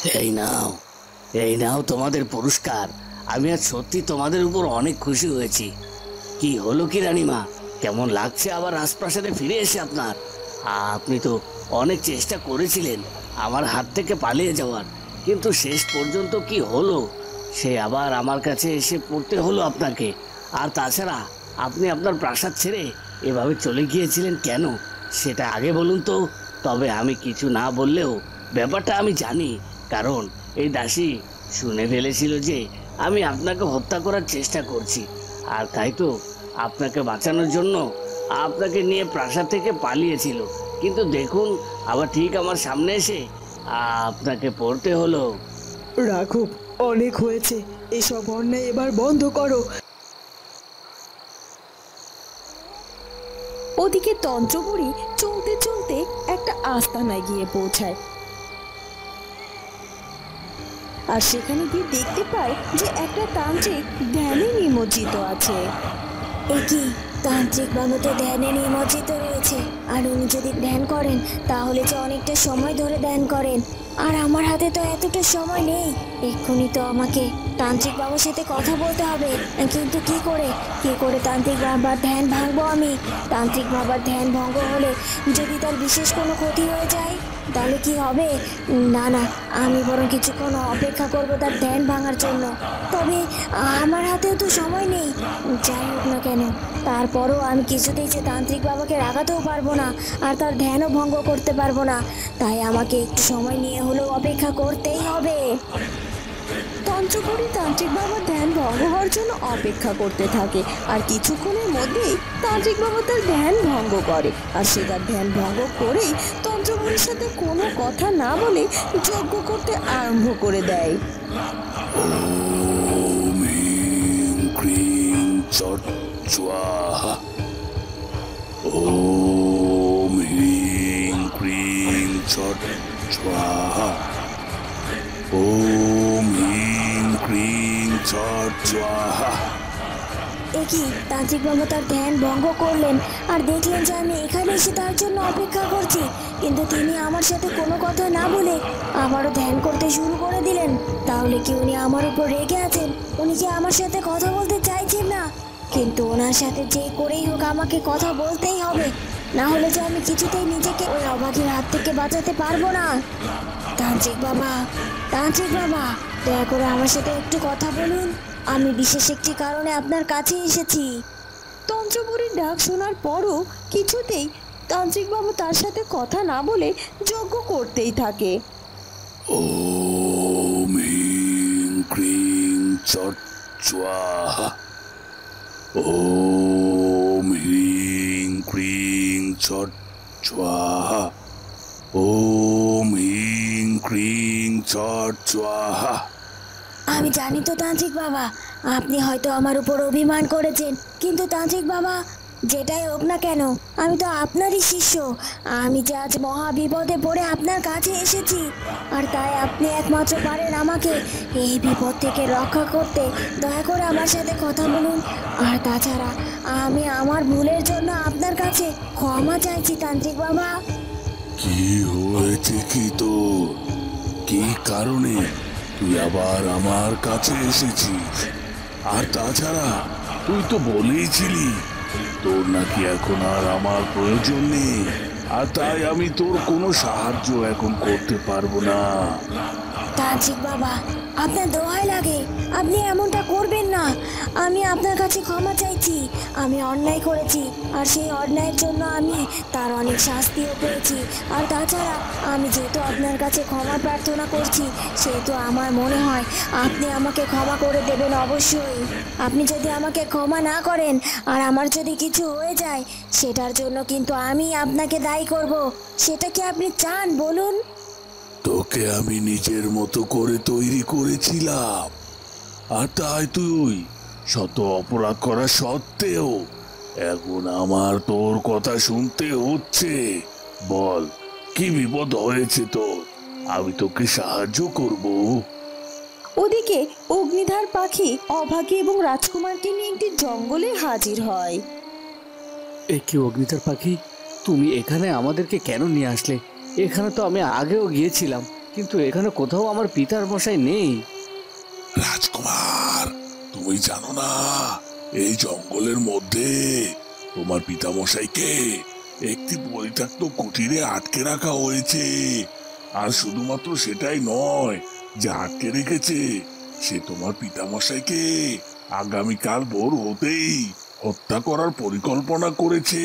এই নাও, এই নাও তোমাদের পুরস্কার। আমি আজ সত্যি তোমাদের উপর অনেক খুশি হয়েছি। কি হলো কি রানীমা, কেমন লাগছে আবার রাজপ্রাসাদে ফিরে এসে আপনার? আপনি তো অনেক চেষ্টা করেছিলেন আমার হাত থেকে পালিয়ে যাওয়ার, কিন্তু শেষ পর্যন্ত কি হলো, সে আবার আমার কাছে এসে পড়তে হলো আপনাকে। আর তাছাড়া আপনি আপনার প্রাসাদ ছেড়ে এভাবে চলে গিয়েছিলেন কেন, সেটা আগে বলুন তো। তবে আমি কিছু না বললেও ব্যাপারটা আমি জানি, কারণ এই দাসী শুনে ফেলেছিল যে আমি আপনাকে হত্যা করার চেষ্টা করছি। আর তাই তো আপনাকে বাঁচানোর জন্য আপনাকে নিয়ে প্রাসাদ থেকে পালিয়েছিল, কিন্তু দেখুন আবার ঠিক আমার সামনে এসে আপনাকে পড়তে হলো। রাঘব, অনেক হয়েছে, এসব অন্যায় এবার বন্ধ করো। ওদিকে তন্ত্রবুড়ি চলতে চলতে একটা আস্তানায় গিয়ে পৌঁছায়, আর সেখানে গিয়ে দেখতে পায় যে একটা তান্ত্রিক ধ্যানে নিমজ্জিত আছে। একই তান্ত্রিক বাবা তো ধ্যানে নিমজ্জিত রয়েছে, আর উনি যদি ধ্যান করেন তাহলে যে অনেকটা সময় ধরে ধ্যান করেন, আর আমার হাতে তো এতটা সময় নেই। এক্ষুনি তো আমাকে তান্ত্রিক বাবার সাথে কথা বলতে হবে, কিন্তু কি করে তান্ত্রিক বাবার ধ্যান ভাঙবো আমি? তান্ত্রিক বাবার ধ্যান ভঙ্গ হলে যদি তার বিশেষ কোনো ক্ষতি হয়ে যায় তাহলে কি হবে? না না, আমি বরং কিছুক্ষণ অপেক্ষা করব তার ধ্যান ভাঙার জন্য। তবে আমার হাতেও তো সময় নেই। যাই হোক না কেন, তারপরও আমি কিছুতেই যে তান্ত্রিক বাবাকে রাগাতেও পারবো না, আর তার ধ্যানও ভঙ্গ করতে পারবো না। তাই আমাকে একটু সময় নিয়ে হলেও অপেক্ষা করতেই হবে। তন্ত্রপুরী তান্ত্রিক বাবার ধ্যান ভঙ্গ হওয়ার জন্য অপেক্ষা করতে থাকে, আর কিছুক্ষণের মধ্যেই তান্ত্রিক বাবা তার ধ্যান ভঙ্গ করে। আর সে তার ধ্যান ভঙ্গ করেই তন্ত্রপুরীর সাথে কোনো কথা না বলে যজ্ঞ করতে আরম্ভ করে দেয়। ওম হ্রিং ক্রিং চট স্বাহা। ওম হ্রিং ক্রিং চট স্বাহা। ওম হ্রিং ক্রিং চট স্বাহা। একই তান্ত্রিক বাবা তার ধ্যান ভঙ্গ করলেন, আর দেখলেন যে আমি এখানে এসে তার জন্য অপেক্ষা করছি, কিন্তু তিনি আমার সাথে কোনো কথা না বলে আবারও ধ্যান করতে শুরু করে দিলেন। তাহলে কি উনি আমার উপর রেগে আছেন? উনি কি আমার সাথে কথা বলতে চাইছেন না? কিন্তু ওনার সাথে যে করেই হোক আমাকে কথা বলতেই হবে, না হলে যে আমি কিছুতেই নিজেকে ওই অবাধের হাত থেকে বাঁচাতে পারবো না। তান্ত্রিক বাবা, তান্ত্রিক বাবা, দয়া করে আমার সাথে একটু কথা বলুন। আমি বিশেষ একটি কারণে আপনার কাছে এসেছি। তন্ত্রপুরীর ডাক শোনার পরও কিছুতেই তান্ত্রিক বাবা তার সাথে কথা না বলে যজ্ঞ করতেই থাকে। ওম হ্রিং ক্রিং চট স্বাহা। ওম হ্রিং ক্রিং চট স্বাহা। ওম হ্রিং ক্রিং চট স্বাহা। আমি জানি তো তান্ত্রিক বাবা, আপনি হয়তো আমার উপর অভিমান করেছেন, কিন্তু তান্ত্রিক বাবা, যেটাই হোক না কেন আমি তো আপনারই শিষ্য। আমি যে আজ মহা বিপদে পড়ে আপনার কাছে এসেছি, আর তাই আপনি একমাত্র পারেন আমাকে এই বিপদ থেকে রক্ষা করতে। দয়া করে আমার সাথে কথা বলুন। আর তাছাড়া আমি আমার ভুলের জন্য আপনার কাছে ক্ষমা চাইছি তান্ত্রিক বাবা। কি হয়েছে কি তোর? কি কারণে তুই আবার আমার কাছে এসেছিস? আর তাছাড়া তুই তো বলেইছিলি তোর নাকি এখন আর আমার প্রয়োজন নেই, আর তাই আমি তোর কোনো সাহায্য এখন করতে পারবো না। তান্ত্রিক বাবা, আপনার দোহাই লাগে, আপনি এমনটা করবেন না। আমি আপনার কাছে ক্ষমা চাইছি। আমি অন্যায় করেছি, আর সেই অন্যায়ের জন্য আমি তার অনেক শাস্তিও পেয়েছি। আর তাছাড়া আমি যেহেতু আপনার কাছে ক্ষমা প্রার্থনা করছি, সেহেতু আমার মনে হয় আপনি আমাকে ক্ষমা করে দেবেন অবশ্যই। আপনি যদি আমাকে ক্ষমা না করেন আর আমার যদি কিছু হয়ে যায়, সেটার জন্য কিন্তু আমি আপনাকে দায়ী করব। সেটা কি আপনি চান বলুন? তোকে আমি নিজের মতো করে তৈরি করেছিলাম, আর তাই তুই শত অপরাধ করা সত্ত্বেও এখন আমার তোর কথা শুনতে হচ্ছে। বল, কি বিপদ হয়েছে তোর? আমি তোকে সাহায্য করব। ওদিকে অগ্নিধার পাখি অভাগী এবং রাজকুমারকে নিয়ে একটি জঙ্গলে হাজির হয়। এ কি অগ্নিতার পাখি, তুমি এখানে আমাদেরকে কেন নিয়ে আসলে? এখানে তো আমি আগেও গিয়েছিলাম, কিন্তু এখানে কোথাও আমার পিতার মশাই নেই। রাজকুমার, তুমি জানো না এই জঙ্গলের মধ্যে তোমার পিতামশাইকে একটি পরিত্যক্ত কুটিরে আটকে রাখা হয়েছে। আর শুধুমাত্র সেটাই নয়, যে আটকে রেখেছে সে তোমার পিতামশাইকে আগামীকাল ভোর হতেই হত্যা করার পরিকল্পনা করেছে।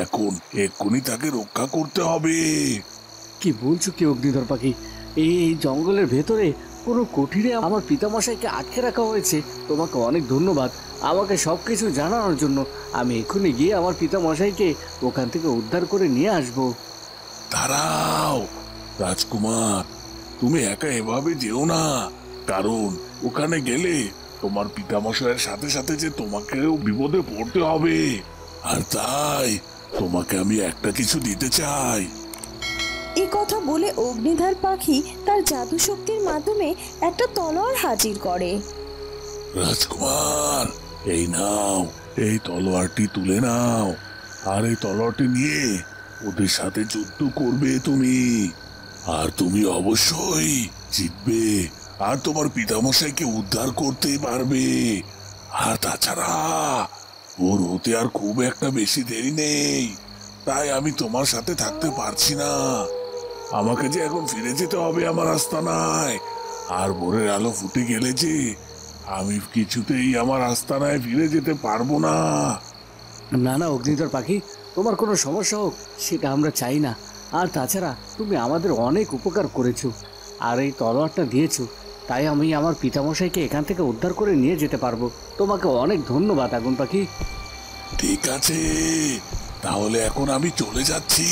এখন এক্ষুনি তাকে রক্ষা করতে হবে। কি বলছো কি অগ্নিধর পাখি? এই জঙ্গলের ভেতরে কোনো কুঠিরে আমার পিতামশাইকে আটকে রাখা হয়েছে? তোমাকে অনেক ধন্যবাদ আমাকে সবকিছু জানানোর জন্য। আমি এক্ষুনি গিয়ে আমার পিতামশাইকে ওখান থেকে উদ্ধার করে নিয়ে আসবো। দাঁড়াও রাজকুমার, তুমি একা এভাবে যেও না, কারণ ওখানে গেলে তোমার পিতামশাইয়ের সাথে সাথে যে তোমাকেও বিপদে পড়তে হবে। আর তাই তোমাকে আমি একটা কিছু দিতে চাই। এই কথা বলে অগ্নিধার পাখি তার জাদু শক্তির মাধ্যমে একটা তলোয়ার হাজির করে। রাজকুমার, এই নাও, এই তলোয়ারটি তুলে নাও। আর এই তলোয়ারটি নিয়ে ওদের সাথে যুদ্ধ করবে তুমি। আর তুমি অবশ্যই জিতবে, আর তোমার পিতামশাইকে উদ্ধার করতে পারবে। আর তাছাড়া ওর হতে আর খুব একটা বেশি দেরি নেই, তাই আমি তোমার সাথে থাকতে পারছি না। আমাকে যে এখন ফিরে যেতে হবে আমার আস্তানায়। আর ভোরের আলো ফুটে গেলে যে আমি কিছুতেই আমার আস্তানায় ফিরে যেতে পারবো না। না না অগ্নিধর পাখি, তোমার কোনো সমস্যা হোক সেটা আমরা চাই না। আর তাছাড়া তুমি আমাদের অনেক উপকার করেছো আর এই তলোয়ারটা দিয়েছো, তাই আমি আমার পিতামশাইকে এখান থেকে উদ্ধার করে নিয়ে যেতে পারবো। তোমাকে অনেক ধন্যবাদ আগুন পাখি। ঠিক আছে, তাহলে এখন আমি চলে যাচ্ছি।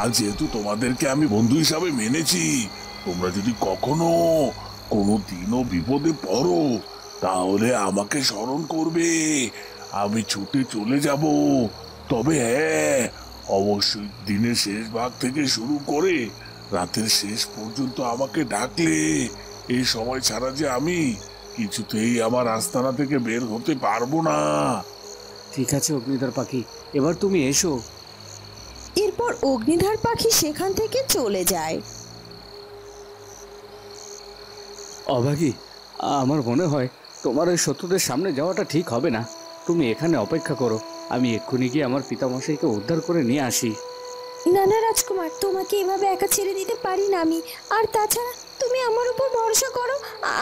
আর যেহেতু তোমাদেরকে আমি বন্ধু হিসাবে মেনেছি, তোমরা যদি কখনো কোনো দিনও বিপদে পড়ো তাহলে আমাকে স্মরণ করবে। আমি ছুটে চলে যাব। তবে হ্যাঁ, অবশ্যই দিনের শেষ ভাগ থেকে শুরু করে রাতের শেষ পর্যন্ত আমাকে ডাকলে। এই সময় ছাড়া যে আমি কিছুতেই আমার আস্তানা থেকে বের হতে পারবো না। ঠিক আছে অগ্নিধর পাখি, এবার তুমি এসো। এরপর অগ্নিধার পাখি সেখান থেকে চলে যায়। অভাগী, আমার মনে হয় তোমার ওই শত্রুদের সামনে যাওয়াটা ঠিক হবে না। তুমি এখানে অপেক্ষা করো, আমি এক্ষুনি গিয়ে আমার পিতামশাইকে উদ্ধার করে নিয়ে আসি। না না রাজকুমার, তোমাকে এভাবে একা ছেড়ে দিতে পারি না আমি। আর তাছাড়া তুমি আমার উপর ভরসা করো,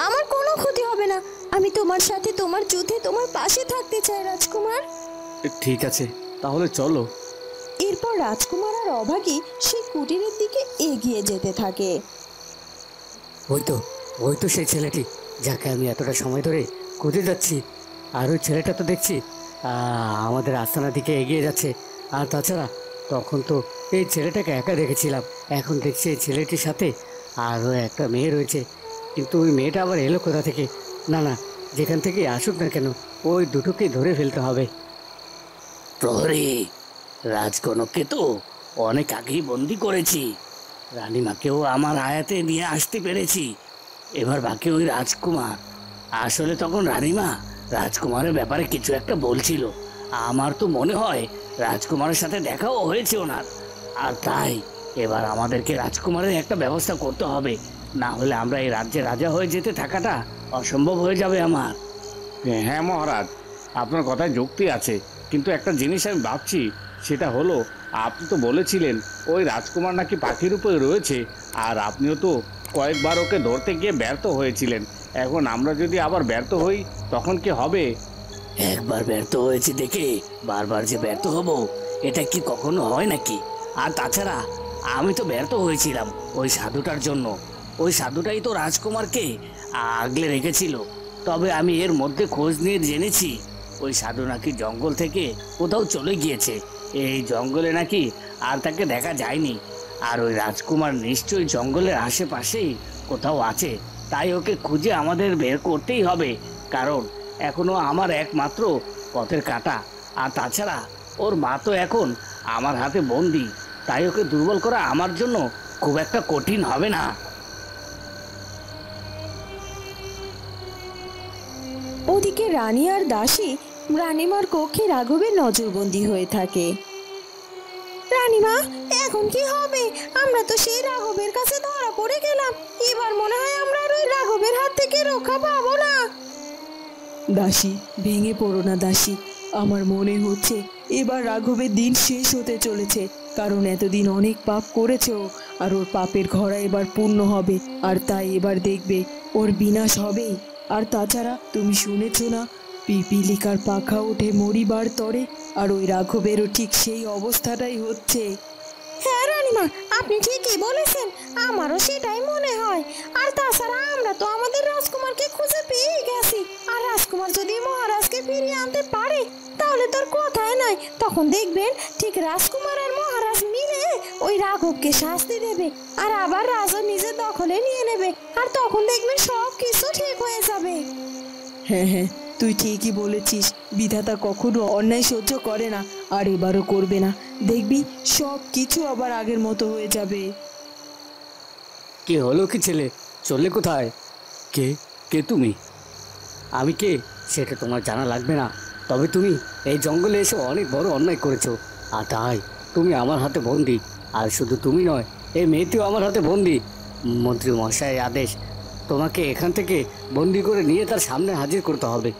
আমার কোনো ক্ষতি হবে না। আমি তোমার সাথে তোমার যুদ্ধে তোমার পাশে থাকতে চাই রাজকুমার। ঠিক আছে, তাহলে চলো। এরপর রাজকুমার আর অভাগী সেই কুটিরের দিকে এগিয়ে যেতে থাকে। ওই তো সেই ছেলেটি যাকে আমি এতটা সময় ধরে খুঁজে যাচ্ছি। আর ওই ছেলেটা তো দেখছি আমাদের আস্তানার দিকে এগিয়ে যাচ্ছে। আর তাছাড়া তখন তো এই ছেলেটাকে একা দেখেছিলাম, এখন দেখছি এই ছেলেটির সাথে আরও একটা মেয়ে রয়েছে। কিন্তু ওই মেয়েটা আবার এলো কোথা থেকে? না না, যেখান থেকে আসুক না কেন ওই দুটোকেই ধরে ফেলতে হবে। প্রহরী, রাজকনককে তো অনেক আগেই বন্দি করেছি, রানীমাকেও আমার আয়াতে নিয়ে আসতে পেরেছি। এবার বাকি ওই রাজকুমার। আসলে তখন রানীমা রাজকুমারের ব্যাপারে কিছু একটা বলছিল, আমার তো মনে হয় রাজকুমারের সাথে দেখাও হয়েছে ওনার। আর তাই এবার আমাদেরকে রাজকুমারের একটা ব্যবস্থা করতে হবে, না হলে আমরা এই রাজ্যে রাজা হয়ে যেতে থাকাটা অসম্ভব হয়ে যাবে আমার। হ্যাঁ মহারাজ, আপনার কথায় যুক্তি আছে, কিন্তু একটা জিনিস আমি ভাবছি, সেটা হলো আপনি তো বলেছিলেন ওই রাজকুমার নাকি পাখির উপরে রয়েছে, আর আপনিও তো কয়েকবার ওকে ধরতে গিয়ে ব্যর্থ হয়েছিলেন। এখন আমরা যদি আবার ব্যর্থ হই তখন কি হবে? একবার ব্যর্থ হয়েছি দেখে বারবার যে ব্যর্থ হব, এটা কি কখনো হয় নাকি? আর তাছাড়া আমি তো ব্যর্থ হয়েছিলাম ওই সাধুটার জন্য। ওই সাধুটাই তো রাজকুমারকে আগলে রেখেছিল। তবে আমি এর মধ্যে খোঁজ নিয়ে জেনেছি ওই সাধু নাকি জঙ্গল থেকে কোথাও চলে গিয়েছে। এই জঙ্গলে নাকি আর তাকে দেখা যায়নি। আর ওই রাজকুমার নিশ্চয়ই জঙ্গলের আশেপাশেই কোথাও আছে, তাই ওকে খুঁজে আমাদের বের করতেই হবে, কারণ এখনো আমার একমাত্র পথের কাঁটা। আর তাছাড়া ওর মা তো এখন আমার হাতে বন্দি, তাই ওকে দুর্বল করা আমার জন্য খুব একটা কঠিন হবে না। ওদিকে রানী আর দাসী রানীমার কক্ষে রাঘবের নজরবন্দি হয়ে থাকে। রানীমা, এখন কি হবে? আমরা তো সেই রাঘবের কাছে ধরা পড়ে গেলাম। এবার মনে হয় আমরা আর ওই রাঘবের হাত থেকে রক্ষা পাবো না। দাসী, ভেঙে পড়ো না দাসী। আমার মনে হচ্ছে এবার রাঘবের দিন শেষ হতে চলেছে, কারণ এতদিন অনেক পাপ করেছে ও, আর ওর পাপের ঘড়া এবার পূর্ণ হবে, আর তাই এবার দেখবে ওর বিনাশ হবেই। আর তাছাড়া তুমি শুনেছ না, পিপিলিকার পাখা ওঠে মরিবার তরে, আর ওই রাঘবেরও ঠিক সেই অবস্থাটাই হচ্ছে। হ্যাঁ রানীমা, আপনি ঠিকই বলেছেন, আমারও সেটাই মনে হয়। আর তাছাড়া আমরা তো আমাদের রাজকুমারকে খুঁজে পেয়ে গেছি, আর রাজকুমার যদি মহারাজকে ফিরিয়ে আনতে পারে তাহলে তোর কথাই নাই। তখন দেখবেন ঠিক রাজকুমার আর মহারাজ মিলে ওই রাঘবকে শাস্তি দেবে, আর আবার রাজা নিজের দখলে নিয়ে নেবে, আর তখন দেখবেন সব কিছু ঠিক হয়ে যাবে। হ্যাঁ হ্যাঁ, তুই ঠিকই বলেছিস। বিধাতা কখনো অন্যায় সহ্য করে না, আর এবারও করবে না। দেখবি সব কিছু আবার আগের মতো হয়ে যাবে। কি হলো কি ছেলে, চললে কোথায়? কে কে তুমি? আমি কে সেটা তোমার জানা লাগবে না, তবে তুমি এই জঙ্গলে এসে অনেক বড় অন্যায় করেছো, আর তাই তুমি আমার হাতে বন্দি। আর শুধু তুমি নয়, এই মেয়েটিও আমার হাতে বন্দি। মন্ত্রী মশাইয়ের আদেশ, তোমাকে এখান থেকে বন্দি করে নিয়ে তার সামনে হাজির করতে হবে।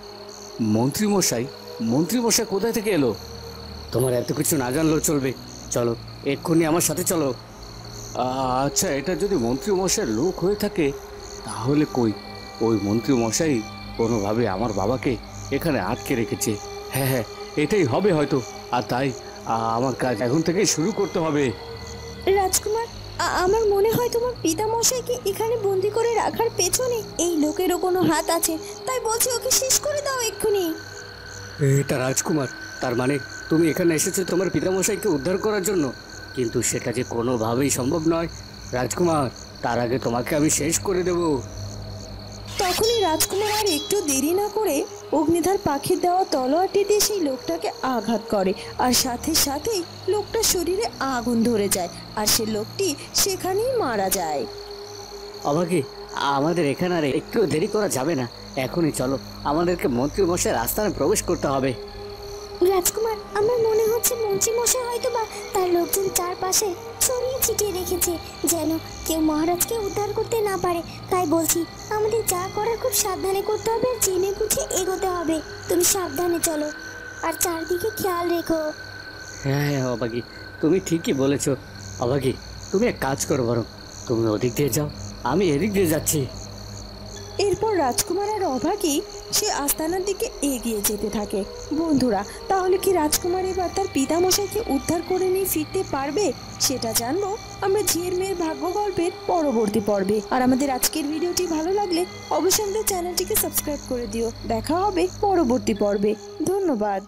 মন্ত্রী মশাই কোথায় থেকে এলো? তোমার এত কিছু না জানলেও চলবে, চলো এক্ষুনি আমার সাথে চলো। আচ্ছা, এটা যদি মন্ত্রী মশাইয়ের লোক হয়ে থাকে তাহলে কই, ওই মন্ত্রী মশাই কোনোভাবে আমার বাবাকে এখানে আটকে রেখেছে। হ্যাঁ হ্যাঁ, এটাই হবে হয়তো, আর তাই আমার কাজ এখন থেকেই শুরু করতে হবে। রাজকুমার, আমার মনে হয় তোমার পিতামশাইকে এখানে বন্দি করে রাখার পেছনে এই লোকেরও কোনো হাত আছে, তাই বলছি ওকে শেষ করে দাও এক্ষুনি। এটা রাজকুমার, তার মানে তুমি এখানে এসেছো তোমার পিতামশাইকে উদ্ধার করার জন্য? কিন্তু সেটা যে কোনোভাবেই সম্ভব নয় রাজকুমার, তার আগে তোমাকে আমি শেষ করে দেব। তখনই রাজকুমার আর একটু দেরি না করে অগ্নিধার পাখির দেওয়া তলোয়ারটি দিয়ে সেই লোকটাকে আঘাত করে, আর সাথে সাথেই লোকটার শরীরে আগুন ধরে যায়, আর সে লোকটি সেখানেই মারা যায়। অভাগী, আমাদের এখানে আর একটু দেরি করা যাবে না, এখনই চলো, আমাদেরকে মন্ত্রী মশাইয়ের আস্থানে প্রবেশ করতে হবে। রাজকুমার, আমার মনে হচ্ছে মন্ত্রী মশাই হয়তো বা তার লোকজন চারপাশে ছড়িয়ে ছিটিয়ে রেখেছে, যেন কেউ মহারাজকে উদ্ধার করতে না পারে। তাই বলছি, আমাদের যা করার খুব সাবধানে করতে হবে, আর জেনে বুঝে এগোতে হবে। তুমি সাবধানে চলো, আর চারদিকে খেয়াল রেখো। হ্যাঁ হ্যাঁ অভাগী, তুমি ঠিকই বলেছো। অভাগী, তুমি এক কাজ করো, বরং তুমি ওদিক দিয়ে যাও, আমি এদিক দিয়ে যাচ্ছি। এরপর রাজকুমার আর অভাগী সে আস্তানার দিকে এগিয়ে যেতে থাকে। বন্ধুরা, তাহলে কি রাজকুমার এবার তার পিতামশাইকে উদ্ধার করে নিয়ে ফিরতে পারবে? সেটা জানবো আমরা ঝিয়ের মেয়ের ভাগ্য গল্পের পরবর্তী পর্বে। আর আমাদের আজকের ভিডিওটি ভালো লাগলে অবশ্যই আমাদের চ্যানেলটিকে সাবস্ক্রাইব করে দিও। দেখা হবে পরবর্তী পর্বে। ধন্যবাদ।